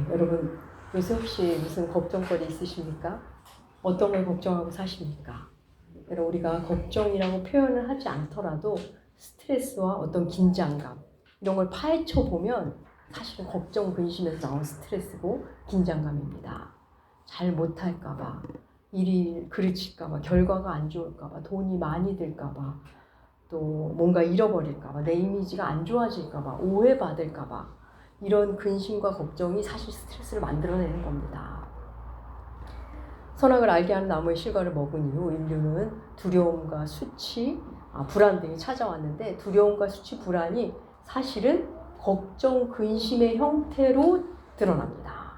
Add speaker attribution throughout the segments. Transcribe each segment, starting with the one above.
Speaker 1: 여러분 요새 혹시 무슨 걱정거리 있으십니까? 어떤 걸 걱정하고 사십니까? 여러분 우리가 걱정이라고 표현을 하지 않더라도 스트레스와 어떤 긴장감 이런 걸 파헤쳐 보면 사실은 걱정, 근심에서 나온 스트레스고 긴장감입니다. 잘 못할까봐, 일이 그르칠까봐, 결과가 안 좋을까봐, 돈이 많이 들까봐, 또 뭔가 잃어버릴까봐, 내 이미지가 안 좋아질까봐, 오해받을까봐 이런 근심과 걱정이 사실 스트레스를 만들어내는 겁니다. 선악을 알게 하는 나무의 실과를 먹은 이후 인류는 두려움과 수치, 불안 등이 찾아왔는데 두려움과 수치, 불안이 사실은 걱정, 근심의 형태로 드러납니다.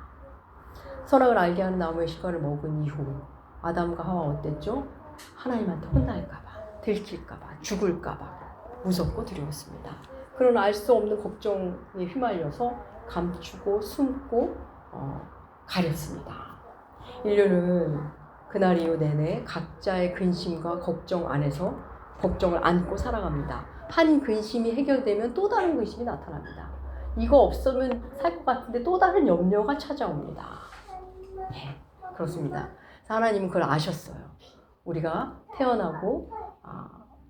Speaker 1: 선악을 알게 하는 나무의 실과를 먹은 이후 아담과 하와 어땠죠? 하나님한테 혼날까봐, 들킬까봐, 죽을까봐 무섭고 두려웠습니다. 그러나 알 수 없는 걱정에 휘말려서 감추고 숨고 가렸습니다. 인류는 그날 이후 내내 각자의 근심과 걱정 안에서 걱정을 안고 살아갑니다. 한 근심이 해결되면 또 다른 근심이 나타납니다. 이거 없으면 살 것 같은데 또 다른 염려가 찾아옵니다. 네, 그렇습니다. 하나님은 그걸 아셨어요. 우리가 태어나고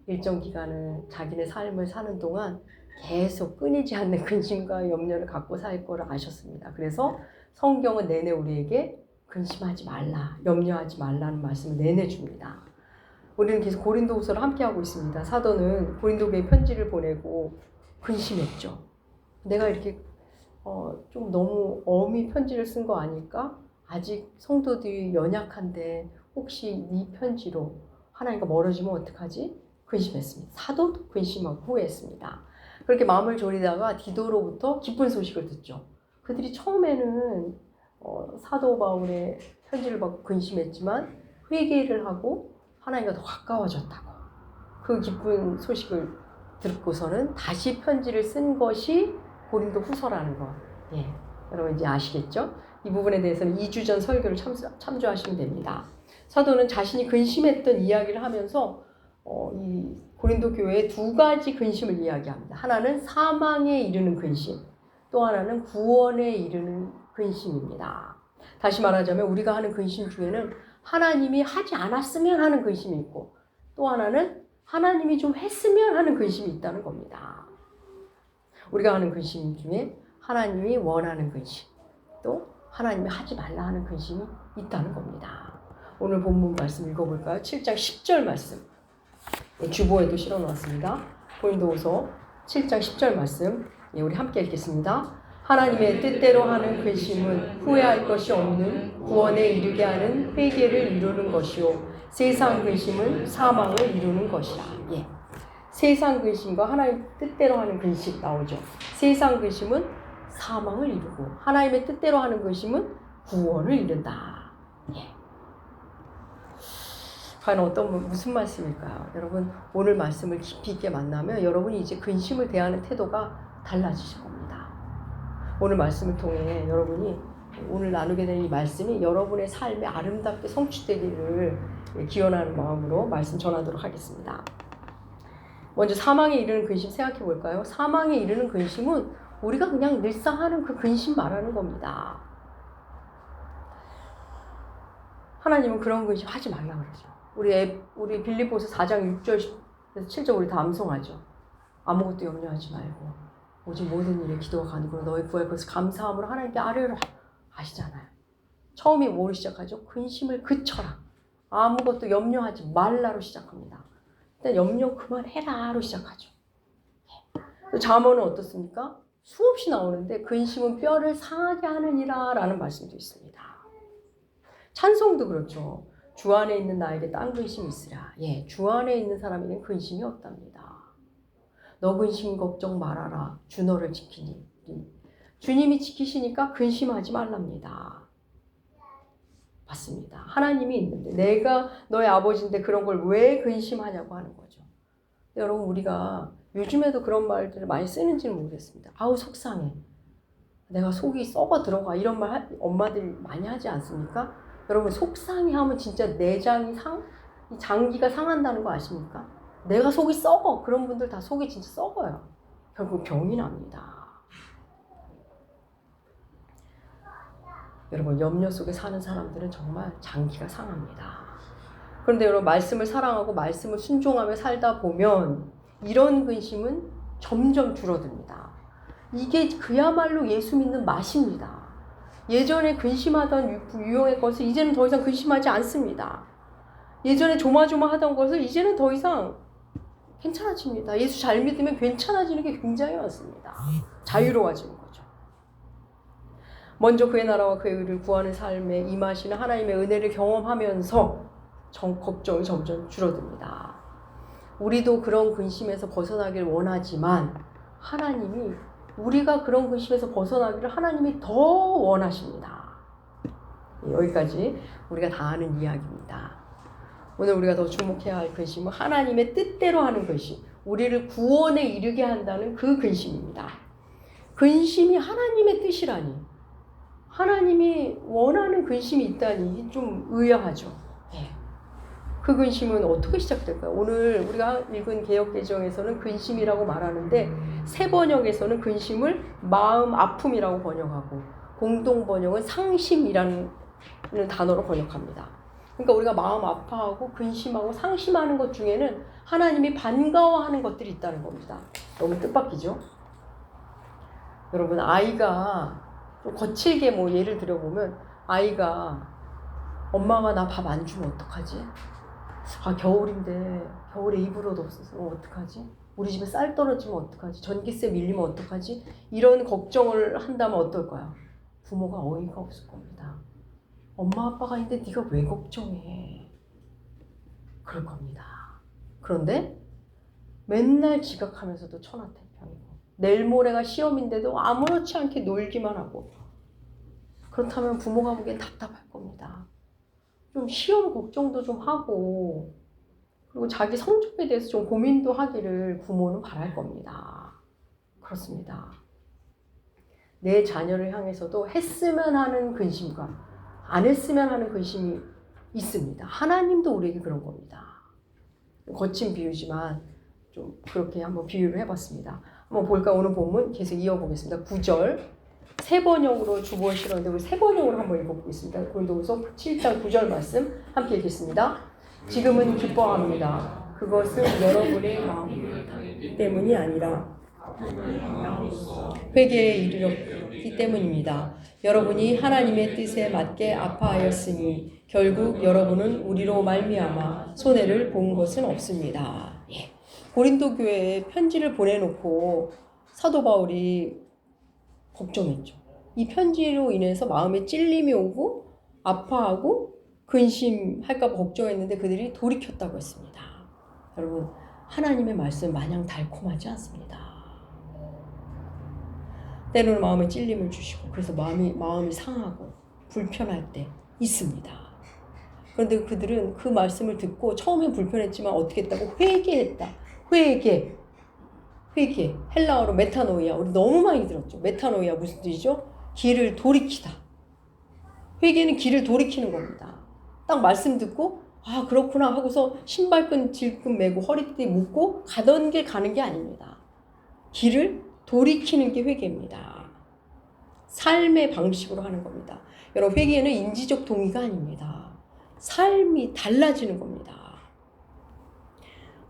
Speaker 1: 일정 기간을 자기네 삶을 사는 동안 계속 끊이지 않는 근심과 염려를 갖고 살 거를 아셨습니다. 그래서 성경은 내내 우리에게 근심하지 말라, 염려하지 말라는 말씀을 내내 줍니다. 우리는 계속 고린도후서를 함께하고 있습니다. 사도는 고린도교에 편지를 보내고 근심했죠. 내가 이렇게 좀 너무 엄히 편지를 쓴 거 아닐까? 아직 성도들이 연약한데 혹시 네 편지로 하나님과 멀어지면 어떡하지? 근심했습니다. 사도도 근심하고 후회했습니다. 그렇게 마음을 졸이다가 디도로부터 기쁜 소식을 듣죠. 그들이 처음에는 사도 바울의 편지를 받고 근심했지만 회개를 하고 하나님과 더 가까워졌다고. 그 기쁜 소식을 듣고서는 다시 편지를 쓴 것이 고린도 후서라는 거. 여러분 이제 아시겠죠? 이 부분에 대해서는 2주 전 설교를 참조하시면 됩니다. 사도는 자신이 근심했던 이야기를 하면서 이 고린도 교회의 두 가지 근심을 이야기합니다. 하나는 사망에 이르는 근심, 또 하나는 구원에 이르는 근심입니다. 다시 말하자면 우리가 하는 근심 중에는 하나님이 하지 않았으면 하는 근심이 있고 또 하나는 하나님이 좀 했으면 하는 근심이 있다는 겁니다. 우리가 하는 근심 중에 하나님이 원하는 근심, 또 하나님이 하지 말라 하는 근심이 있다는 겁니다. 오늘 본문 말씀 읽어볼까요? 7장 10절 말씀. 주보에도 실어놓았습니다. 고린도후서 7장 10절 말씀. 우리 함께 읽겠습니다. 하나님의 뜻대로 하는 근심은 후회할 것이 없는 구원에 이르게 하는 회개를 이루는 것이요 세상 근심은 사망을 이루는 것이라. 세상 근심과 하나님의 뜻대로 하는 근심 나오죠. 세상 근심은 사망을 이루고 하나님의 뜻대로 하는 근심은 구원을 이룬다. 과연 무슨 말씀일까요? 여러분 오늘 말씀을 깊이 있게 만나면 여러분이 이제 근심을 대하는 태도가 달라지실 겁니다. 오늘 말씀을 통해 여러분이 오늘 나누게 된 이 말씀이 여러분의 삶에 아름답게 성취되기를 기원하는 마음으로 말씀 전하도록 하겠습니다. 먼저 사망에 이르는 근심 생각해 볼까요? 사망에 이르는 근심은 우리가 그냥 늘상 하는 그 근심 말하는 겁니다. 하나님은 그런 근심 하지 말라 그러죠. 우리 빌립보서 4장 6절 7절 우리 다 암송하죠. 아무것도 염려하지 말고 오직 모든 일에 기도와 간구로 너희 구할 것을 감사함으로 하나님께 아뢰라 하시잖아요. 처음이 뭐로 시작하죠? 근심을 그쳐라. 아무것도 염려하지 말라로 시작합니다. 일단 염려 그만해라로 시작하죠. 또 잠언은 어떻습니까? 수없이 나오는데 근심은 뼈를 상하게 하느니라 라는 말씀도 있습니다. 찬송도 그렇죠. 주 안에 있는 나에게 딴 근심이 있으라. 주 안에 있는 사람에게는 근심이 없답니다. 너 근심 걱정 말아라. 주 너를 지키니. 주님이 지키시니까 근심하지 말랍니다. 맞습니다. 하나님이 있는데 내가 너의 아버지인데 그런 걸 왜 근심하냐고 하는 거죠. 여러분 우리가 요즘에도 그런 말들을 많이 쓰는지는 모르겠습니다. 아우 속상해. 내가 속이 썩어 들어가. 이런 말 엄마들이 많이 하지 않습니까? 여러분 속상해하면 진짜 내장이 장기가 상한다는 거 아십니까? 내가 속이 썩어. 그런 분들 다 속이 진짜 썩어요. 결국 병이 납니다. 여러분, 염려 속에 사는 사람들은 정말 장기가 상합니다. 그런데 여러분, 말씀을 사랑하고 말씀을 순종하며 살다 보면 이런 근심은 점점 줄어듭니다. 이게 그야말로 예수 믿는 맛입니다. 예전에 근심하던 유형의 것을 이제는 더 이상 근심하지 않습니다. 예전에 조마조마하던 것을 이제는 더 이상 괜찮아집니다. 예수 잘 믿으면 괜찮아지는 게 굉장히 많습니다. 자유로워지는 거죠. 먼저 그의 나라와 그의 의를 구하는 삶에 임하시는 하나님의 은혜를 경험하면서 걱정이 점점 줄어듭니다. 우리도 그런 근심에서 벗어나길 원하지만 하나님이 우리가 그런 근심에서 벗어나기를 하나님이 더 원하십니다. 여기까지 우리가 다 아는 이야기입니다. 오늘 우리가 더 주목해야 할 근심은 하나님의 뜻대로 하는 근심, 우리를 구원에 이르게 한다는 그 근심입니다. 근심이 하나님의 뜻이라니, 하나님이 원하는 근심이 있다니 좀 의아하죠. 그 근심은 어떻게 시작될까요? 오늘 우리가 읽은 개역개정에서는 근심이라고 말하는데 새 번역에서는 근심을 마음 아픔이라고 번역하고 공동 번역은 상심이라는 단어로 번역합니다. 그러니까 우리가 마음 아파하고 근심하고 상심하는 것 중에는 하나님이 반가워하는 것들이 있다는 겁니다. 너무 뜻밖이죠? 여러분, 아이가 좀 거칠게 예를 들어보면 아이가 엄마가 나 밥 안 주면 어떡하지? 겨울인데 겨울에 이불 옷 없어서 어떡하지? 우리 집에 쌀 떨어지면 어떡하지? 전기세 밀리면 어떡하지? 이런 걱정을 한다면 어떨까요? 부모가 어이가 없을 겁니다. 엄마 아빠가 있는데 네가 왜 걱정해? 그럴 겁니다. 그런데 맨날 지각하면서도 천하태평이고 내일 모레가 시험인데도 아무렇지 않게 놀기만 하고 그렇다면 부모가 보기엔 답답할 겁니다. 좀 시험 걱정도 좀 하고 그리고 자기 성적에 대해서 좀 고민도 하기를 부모는 바랄 겁니다. 그렇습니다. 내 자녀를 향해서도 했으면 하는 근심과 안 했으면 하는 근심이 있습니다. 하나님도 우리에게 그런 겁니다. 거친 비유지만 좀 그렇게 한번 비유를 해봤습니다. 한번 볼까? 오늘 본문 계속 이어보겠습니다. 9절 새 번역으로 주보에 실었는데 우리 새 번역으로 한번 읽어보겠습니다. 고린도후서 7장 9절 말씀 함께 읽겠습니다. 지금은 기뻐합니다. 그것은 여러분의 마음 때문이 아니라 회개에 이르렀기 때문입니다. 여러분이 하나님의 뜻에 맞게 아파하였으니 결국 여러분은 우리로 말미암아 손해를 본 것은 없습니다. 고린도 교회에 편지를 보내놓고 사도 바울이 걱정했죠. 이 편지로 인해서 마음에 찔림이 오고 아파하고 근심할까 봐 걱정했는데 그들이 돌이켰다고 했습니다. 여러분, 하나님의 말씀 마냥 달콤하지 않습니다. 때로는 마음에 찔림을 주시고 그래서 마음이 상하고 불편할 때 있습니다. 그런데 그들은 그 말씀을 듣고 처음엔 불편했지만 어떻게 했다고? 회개했다. 회개. 헬라어로 메타노이아. 우리 너무 많이 들었죠. 메타노이아 무슨 뜻이죠? 길을 돌이키다. 회개는 길을 돌이키는 겁니다. 딱 말씀 듣고 아 그렇구나 하고서 신발끈 질끈 매고 허리띠 묶고 가던 길 가는 게 아닙니다. 길을 돌이키는 게 회개입니다. 삶의 방식으로 하는 겁니다. 여러분, 회개는 인지적 동의가 아닙니다. 삶이 달라지는 겁니다.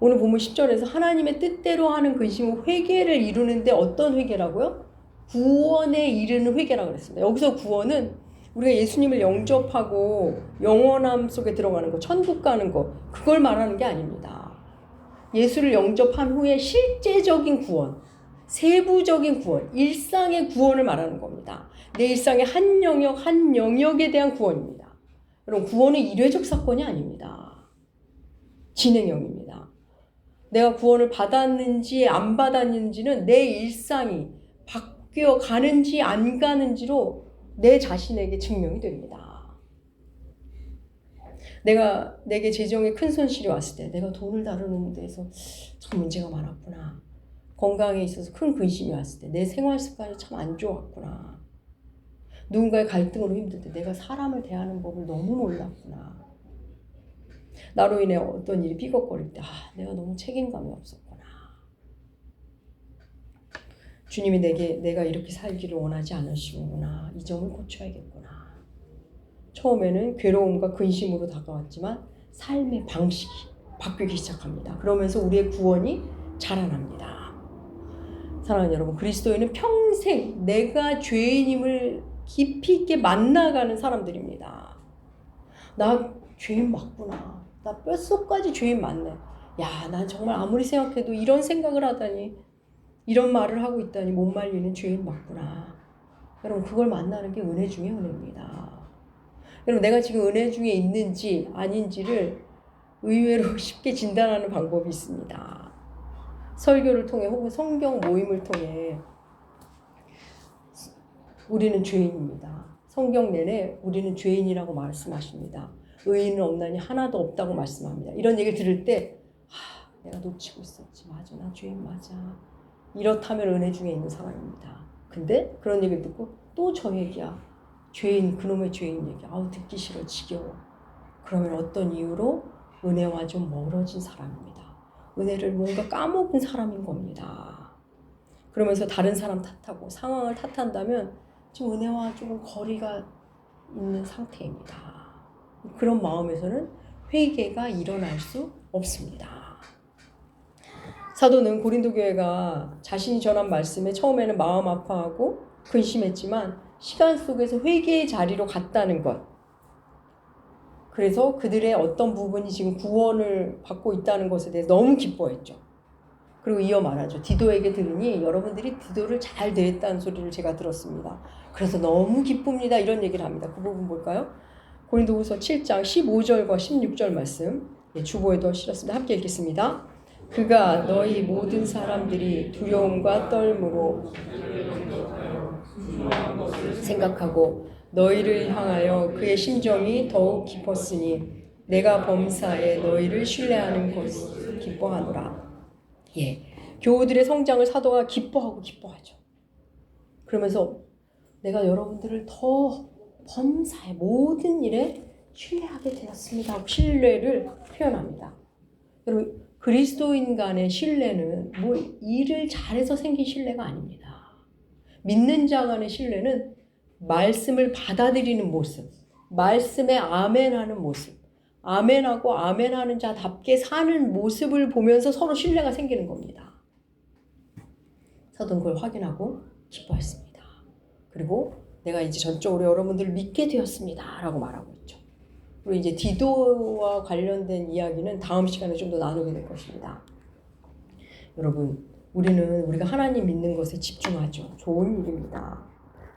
Speaker 1: 오늘 본문 10절에서 하나님의 뜻대로 하는 근심은 회개를 이루는데 어떤 회개라고요? 구원에 이르는 회개라고 그랬습니다. 여기서 구원은 우리가 예수님을 영접하고 영원함 속에 들어가는 거, 천국 가는 거, 그걸 말하는 게 아닙니다. 예수를 영접한 후에 실제적인 구원, 세부적인 구원, 일상의 구원을 말하는 겁니다. 내 일상의 한 영역에 대한 구원입니다. 여러분, 구원은 일회적 사건이 아닙니다. 진행형입니다. 내가 구원을 받았는지 안 받았는지는 내 일상이 바뀌어 가는지 안 가는지로 내 자신에게 증명이 됩니다. 내게 재정에 큰 손실이 왔을 때 내가 돈을 다루는 데서 참 문제가 많았구나. 건강에 있어서 큰 근심이 왔을 때 내 생활 습관이 참 안 좋았구나. 누군가의 갈등으로 힘들 때 내가 사람을 대하는 법을 너무 몰랐구나. 나로 인해 어떤 일이 삐걱거릴 때 내가 너무 책임감이 없었구나. 주님이 내가 이렇게 살기를 원하지 않으시구나. 이 점을 고쳐야겠구나. 처음에는 괴로움과 근심으로 다가왔지만 삶의 방식이 바뀌기 시작합니다. 그러면서 우리의 구원이 자라납니다. 사랑하는 여러분, 그리스도인은 평생 내가 죄인임을 깊이 있게 만나가는 사람들입니다. 나 죄인 맞구나. 나 뼛속까지 죄인 맞네. 야, 난 정말 아무리 생각해도 이런 생각을 하다니, 이런 말을 하고 있다니 못 말리는 죄인 맞구나. 여러분, 그걸 만나는 게 은혜 중에 은혜입니다. 여러분, 내가 지금 은혜 중에 있는지 아닌지를 의외로 쉽게 진단하는 방법이 있습니다. 설교를 통해 혹은 성경 모임을 통해 우리는 죄인입니다. 성경 내내 우리는 죄인이라고 말씀하십니다. 의인은 없나니 하나도 없다고 말씀합니다. 이런 얘기를 들을 때 내가 놓치고 있었지. 맞아, 나 죄인 맞아. 이렇다면 은혜 중에 있는 사람입니다. 근데 그런 얘기를 듣고 또 저 얘기야. 죄인, 그놈의 죄인 얘기. 아우, 듣기 싫어, 지겨워. 그러면 어떤 이유로? 은혜와 좀 멀어진 사람입니다. 은혜를 뭔가 까먹은 사람인 겁니다. 그러면서 다른 사람 탓하고 상황을 탓한다면 지금 은혜와 조금 거리가 있는 상태입니다. 그런 마음에서는 회개가 일어날 수 없습니다. 사도는 고린도 교회가 자신이 전한 말씀에 처음에는 마음 아파하고 근심했지만 시간 속에서 회개의 자리로 갔다는 것, 그래서 그들의 어떤 부분이 지금 구원을 받고 있다는 것에 대해서 너무 기뻐했죠. 그리고 이어 말하죠. 디도에게 들으니 여러분들이 디도를 잘 대했다는 소리를 제가 들었습니다. 그래서 너무 기쁩니다. 이런 얘기를 합니다. 그 부분 볼까요? 고린도후서 7장 15절과 16절 말씀, 주보에도 실었습니다. 함께 읽겠습니다. 그가 너희 모든 사람들이 두려움과 떨므로 생각하고 너희를 향하여 그의 심정이 더욱 깊었으니 내가 범사에 너희를 신뢰하는 것을 기뻐하노라. 교우들의 성장을 사도가 기뻐하죠. 그러면서 내가 여러분들을 더 범사의 모든 일에 신뢰하게 되었습니다 하고 신뢰를 표현합니다. 여러분, 그리스도인 간의 신뢰는 뭐 일을 잘해서 생긴 신뢰가 아닙니다. 믿는 자 간의 신뢰는 말씀을 받아들이는 모습, 말씀에 아멘하는 모습, 아멘하고 아멘하는 자답게 사는 모습을 보면서 서로 신뢰가 생기는 겁니다. 사도는 그걸 확인하고 기뻐했습니다. 그리고 내가 이제 전적으로 여러분들을 믿게 되었습니다 라고 말하고 있죠. 그리고 이제 디도와 관련된 이야기는 다음 시간에 좀 더 나누게 될 것입니다. 여러분, 우리가 하나님 믿는 것에 집중하죠. 좋은 일입니다.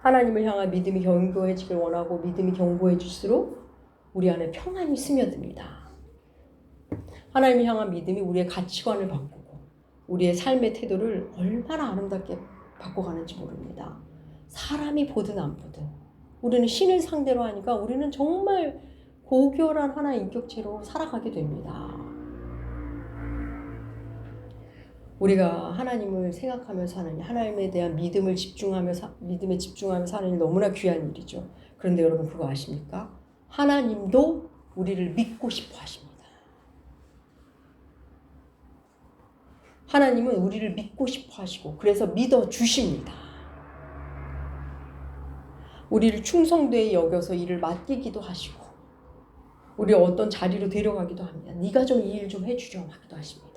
Speaker 1: 하나님을 향한 믿음이 견고해지길 원하고 믿음이 견고해질수록 우리 안에 평안이 스며듭니다. 하나님을 향한 믿음이 우리의 가치관을 바꾸고 우리의 삶의 태도를 얼마나 아름답게 바꿔가는지 모릅니다. 사람이 보든 안 보든 우리는 신을 상대로 하니까 우리는 정말 고결한 하나의 인격체로 살아가게 됩니다. 우리가 하나님을 생각하며 사는 일, 하나님에 대한 믿음에 집중하며 사는 일 너무나 귀한 일이죠. 그런데 여러분 그거 아십니까? 하나님도 우리를 믿고 싶어 하십니다. 하나님은 우리를 믿고 싶어 하시고 그래서 믿어 주십니다. 우리를 충성되이 여겨서 일을 맡기기도 하시고 우리 어떤 자리로 데려가기도 합니다. 네가 좀 이 일 좀 해주렴 하기도 하십니다.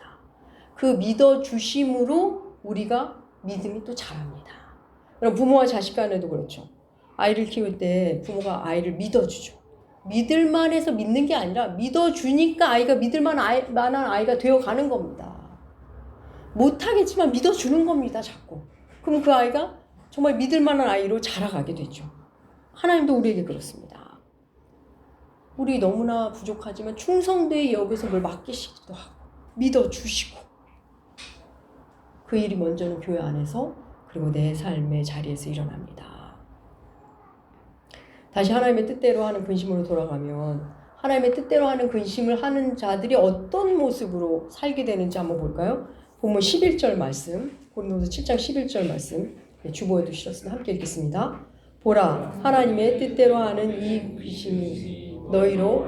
Speaker 1: 그 믿어주심으로 우리가 믿음이 또 자랍니다. 그럼 부모와 자식 간에도 그렇죠. 아이를 키울 때 부모가 아이를 믿어주죠. 믿을만 해서 믿는 게 아니라 믿어주니까 아이가 믿을만한 아이가 되어가는 겁니다. 못하겠지만 믿어주는 겁니다. 자꾸. 그럼 그 아이가 정말 믿을만한 아이로 자라가게 되죠. 하나님도 우리에게 그렇습니다. 우리 너무나 부족하지만 충성되이 여기서 뭘 맡기시기도 하고 믿어주시고 그 일이 먼저는 교회 안에서 그리고 내 삶의 자리에서 일어납니다. 다시 하나님의 뜻대로 하는 근심으로 돌아가면 하나님의 뜻대로 하는 근심을 하는 자들이 어떤 모습으로 살게 되는지 한번 볼까요? 본문 11절 말씀, 고린도서 7장 11절 말씀 주보에도 실었습니다. 함께 읽겠습니다. 보라, 하나님의 뜻대로 하는 이 근심이 너희로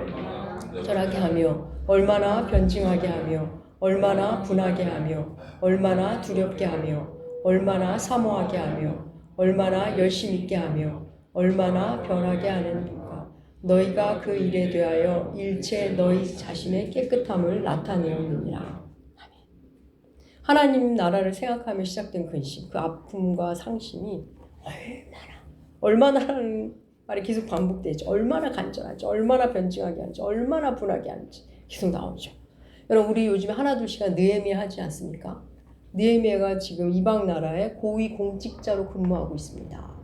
Speaker 1: 절하게 하며 얼마나 변증하게 하며 얼마나 분하게 하며 얼마나 두렵게 하며 얼마나 사모하게 하며 얼마나 열심 있게 하며 얼마나 변하게 하는가. 너희가 그 일에 대하여 일체 너희 자신의 깨끗함을 나타내었느니라. 하나님 나라를 생각하며 시작된 근심, 그 아픔과 상심이 얼마나라는 말이 계속 반복되죠. 얼마나 간절하지, 얼마나 변증하게 하는지, 얼마나 분하게 하는지 계속 나오죠. 여러분, 우리 요즘에 하나둘씩 느헤미야 하지 않습니까? 느헤미야가 지금 이방 나라의 고위 공직자로 근무하고 있습니다.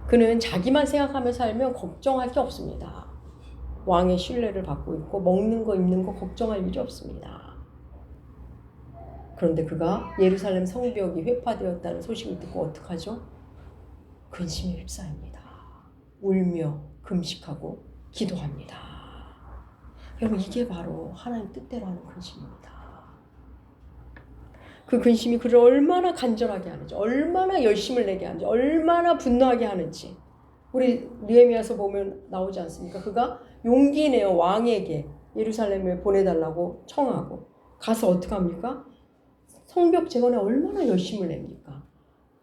Speaker 1: 그는 자기만 생각하며 살면 걱정할 게 없습니다. 왕의 신뢰를 받고 있고 먹는 거 입는 거 걱정할 일이 없습니다. 그런데 그가 예루살렘 성벽이 회파되었다는 소식을 듣고 어떡하죠? 근심에 휩싸입니다. 울며 금식하고 기도합니다. 여러분, 이게 바로 하나님 뜻대로 하는 근심입니다. 그 근심이 그를 얼마나 간절하게 하는지, 얼마나 열심을 내게 하는지, 얼마나 분노하게 하는지 우리 느헤미야서 보면 나오지 않습니까? 그가 용기 내어 왕에게 예루살렘에 보내달라고 청하고 가서 어떻게 합니까? 성벽 재건에 얼마나 열심을 냅니까?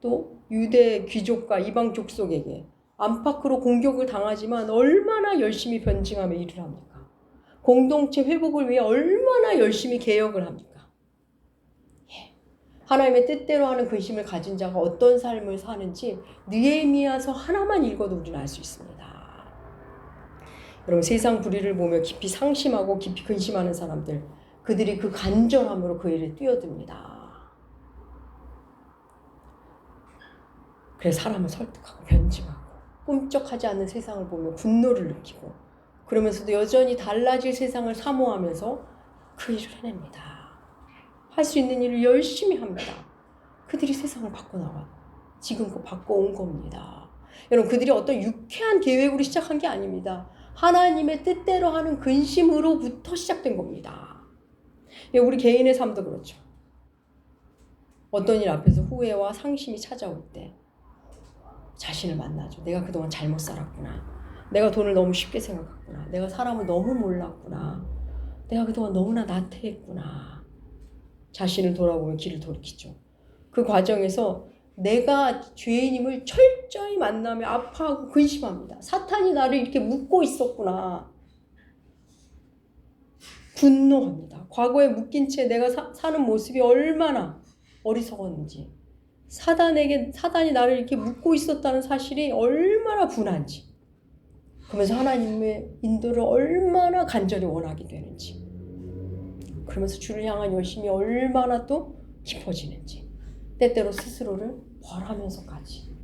Speaker 1: 또 유대 귀족과 이방 족속에게 안팎으로 공격을 당하지만 얼마나 열심히 변증하며 일을 합니까? 공동체 회복을 위해 얼마나 열심히 개혁을 합니까? 하나님의 뜻대로 하는 근심을 가진 자가 어떤 삶을 사는지 느헤미야서 하나만 읽어도 우리는 알 수 있습니다. 여러분, 세상 불의를 보며 깊이 상심하고 깊이 근심하는 사람들, 그들이 그 간절함으로 그 일에 뛰어듭니다. 그래서 사람을 설득하고 변증하고 꿈쩍하지 않는 세상을 보며 분노를 느끼고 그러면서도 여전히 달라질 세상을 사모하면서 그 일을 해냅니다. 할 수 있는 일을 열심히 합니다. 그들이 세상을 바꿔나가 지금껏 바꿔온 겁니다. 여러분, 그들이 어떤 유쾌한 계획으로 시작한 게 아닙니다. 하나님의 뜻대로 하는 근심으로부터 시작된 겁니다. 우리 개인의 삶도 그렇죠. 어떤 일 앞에서 후회와 상심이 찾아올 때 자신을 만나죠. 내가 그동안 잘못 살았구나. 내가 돈을 너무 쉽게 생각했구나. 내가 사람을 너무 몰랐구나. 내가 그동안 너무나 나태했구나. 자신을 돌아보며 길을 돌이키죠. 그 과정에서 내가 죄인임을 철저히 만나며 아파하고 근심합니다. 사탄이 나를 이렇게 묶고 있었구나. 분노합니다. 과거에 묶인 채 내가 사는 모습이 얼마나 어리석었는지, 사단이 나를 이렇게 묶고 있었다는 사실이 얼마나 분한지, 그러면서 하나님의 인도를 얼마나 간절히 원하게 되는지, 그러면서 주를 향한 열심이 얼마나 또 깊어지는지, 때때로 스스로를 벌하면서까지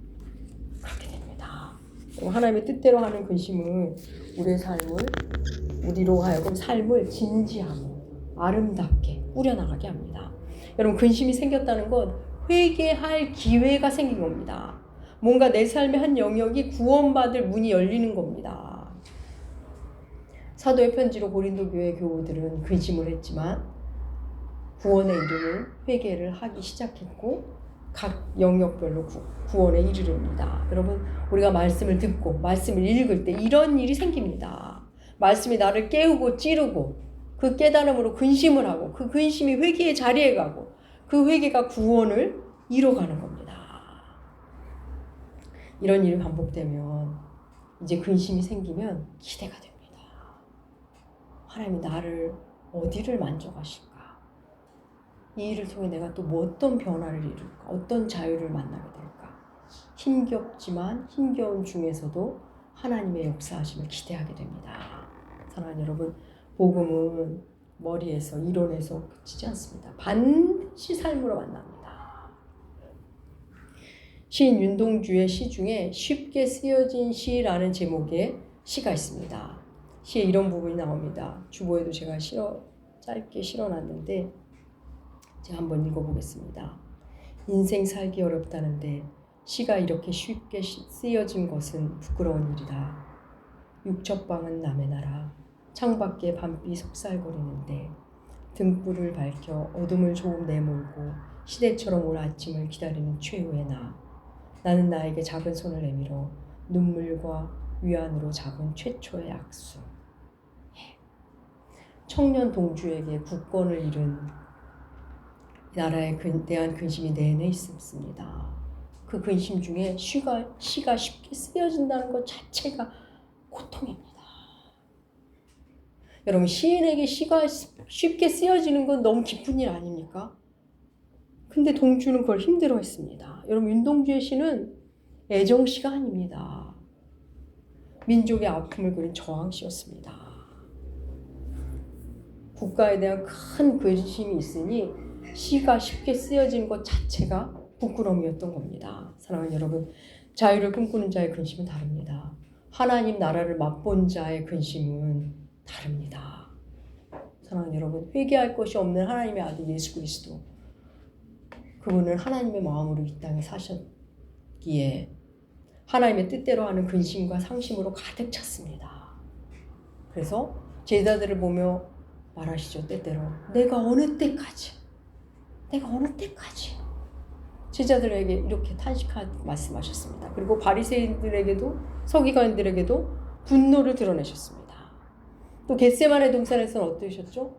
Speaker 1: 그렇게 됩니다. 하나님의 뜻대로 하는 근심은 우리로 하여금 삶을 진지하고 아름답게 꾸려나가게 합니다. 여러분, 근심이 생겼다는 건 회개할 기회가 생긴 겁니다. 뭔가 내 삶의 한 영역이 구원받을 문이 열리는 겁니다. 사도의 편지로 고린도 교회 교우들은 근심을 했지만 구원의 이름을 회개를 하기 시작했고 각 영역별로 구원에 이르릅니다. 여러분, 우리가 말씀을 듣고 말씀을 읽을 때 이런 일이 생깁니다. 말씀이 나를 깨우고 찌르고 그 깨달음으로 근심을 하고 그 근심이 회개의 자리에 가고 그 회개가 구원을 이뤄가는 겁니다. 이런 일이 반복되면 이제 근심이 생기면 기대가 됩니다. 하나님이 나를 어디를 만져가실까? 이 일을 통해 내가 또 어떤 변화를 이룰까? 어떤 자유를 만나게 될까? 힘겹지만 힘겨운 중에서도 하나님의 역사하심을 기대하게 됩니다. 사랑하는 여러분, 복음은 머리에서 이론에서 그치지 않습니다. 반드시 삶으로 만납니다. 시인 윤동주의 시 중에 쉽게 쓰여진 시라는 제목의 시가 있습니다. 시에 이런 부분이 나옵니다. 주보에도 제가 짧게 실어놨는데 제가 한번 읽어보겠습니다. 인생 살기 어렵다는데 시가 이렇게 쉽게 쓰여진 것은 부끄러운 일이다. 육첩방은 남의 나라, 창밖에 밤비 속살거리는데 등불을 밝혀 어둠을 조금 내몰고 시대처럼 올 아침을 기다리는 최후의 나는 나에게 작은 손을 내밀어 눈물과 위안으로 잡은 최초의 악수. 청년 동주에게 국권을 잃은 나라에 대한 근심이 내내 있었습니다. 그 근심 중에 시가 쉽게 쓰여진다는 것 자체가 고통입니다. 여러분, 시인에게 시가 쉽게 쓰여지는 건 너무 기쁜 일 아닙니까? 근데 동주는 그걸 힘들어했습니다. 여러분, 윤동주의 시는 애정시가 아닙니다. 민족의 아픔을 그린 저항시였습니다. 국가에 대한 큰 근심이 있으니 시가 쉽게 쓰여지는 것 자체가 부끄러움이었던 겁니다. 사랑하는 여러분, 자유를 꿈꾸는 자의 근심은 다릅니다. 하나님 나라를 맛본 자의 근심은 다릅니다. 사랑하는 여러분, 회개할 것이 없는 하나님의 아들 예수 그리스도, 그분은 하나님의 마음으로 이 땅에 사셨기에 하나님의 뜻대로 하는 근심과 상심으로 가득 찼습니다. 그래서 제자들을 보며 말하시죠. 때때로 내가 어느 때까지 제자들에게 이렇게 탄식하고 말씀하셨습니다. 그리고 바리새인들에게도 서기관들에게도 분노를 드러내셨습니다. 또 겟세마네 동산에서는 어떠셨죠?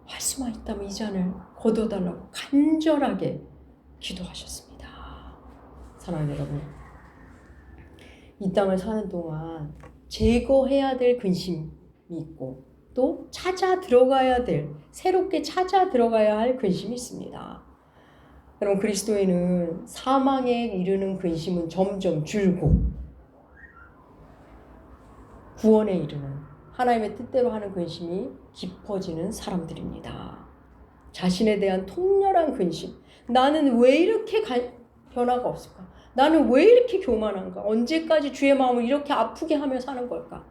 Speaker 1: 할 수만 있다면 이 잔을 거둬달라고 간절하게 기도하셨습니다. 사랑하는 여러분, 이 땅을 사는 동안 제거해야 될 근심이 있고 또 새롭게 찾아 들어가야 할 근심이 있습니다. 여러분, 그리스도인은 사망에 이르는 근심은 점점 줄고 구원에 이르는 하나님의 뜻대로 하는 근심이 깊어지는 사람들입니다. 자신에 대한 통렬한 근심. 나는 왜 이렇게 변화가 없을까? 나는 왜 이렇게 교만한가? 언제까지 주의 마음을 이렇게 아프게 하며 사는 걸까?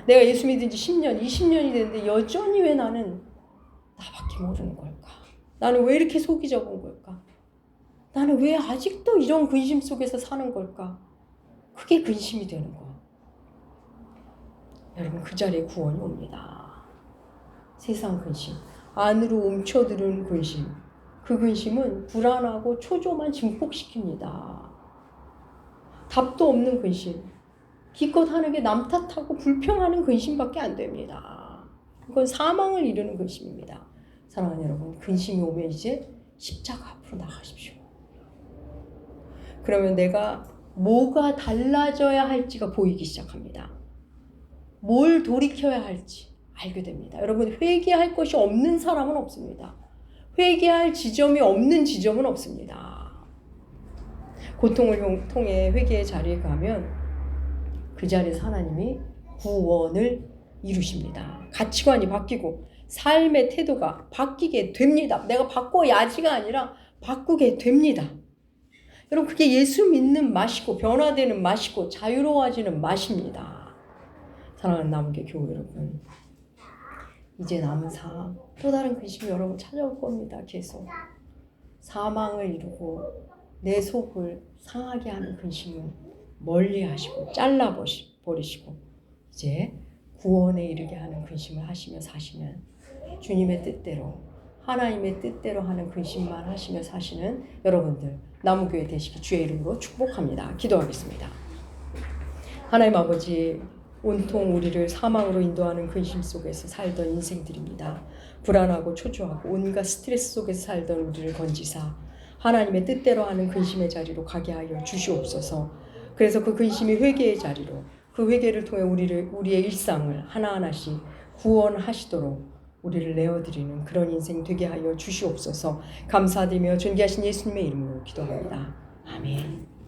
Speaker 1: 내가 예수 믿은 지 10년, 20년이 됐는데 여전히 왜 나는 나밖에 모르는 걸까? 나는 왜 이렇게 속이 적은 걸까? 나는 왜 아직도 이런 근심 속에서 사는 걸까? 그게 근심이 되는 거. 여러분, 그 자리에 구원이 옵니다. 세상 근심, 안으로 움켜드는 근심, 그 근심은 불안하고 초조만 증폭시킵니다. 답도 없는 근심, 기껏 하는 게 남 탓하고 불평하는 근심밖에 안 됩니다. 그건 사망을 이루는 근심입니다. 사랑하는 여러분, 근심이 오면 이제 십자가 앞으로 나가십시오. 그러면 내가 뭐가 달라져야 할지가 보이기 시작합니다. 뭘 돌이켜야 할지 알게 됩니다. 여러분, 회개할 것이 없는 사람은 없습니다. 회개할 지점이 없는 지점은 없습니다. 고통을 통해 회개의 자리에 가면 그 자리에서 하나님이 구원을 이루십니다. 가치관이 바뀌고 삶의 태도가 바뀌게 됩니다. 내가 바꿔야지가 아니라 바꾸게 됩니다. 여러분, 그게 예수 믿는 맛이고 변화되는 맛이고 자유로워지는 맛입니다. 사랑하는 남은교 교회 여러분, 이제 남은 삶 또 다른 근심이 여러분 찾아올 겁니다. 계속 사망을 이루고 내 속을 상하게 하는 근심은 멀리 하시고 잘라버리시고 이제 구원에 이르게 하는 근심을 하시며 사시면 주님의 뜻대로 하나님의 뜻대로 하는 근심만 하시며 사시는 여러분들 남은교회 되시기 주의 이름으로 축복합니다. 기도하겠습니다. 하나님 아버지, 온통 우리를 사망으로 인도하는 근심 속에서 살던 인생들입니다. 불안하고 초조하고 온갖 스트레스 속에서 살던 우리를 건지사 하나님의 뜻대로 하는 근심의 자리로 가게 하여 주시옵소서. 그래서 그 근심이 회개의 자리로, 그 회개를 통해 우리의 일상을 하나하나씩 구원하시도록 우리를 내어드리는 그런 인생 되게 하여 주시옵소서. 감사드리며 존귀하신 예수님의 이름으로 기도합니다. 아멘.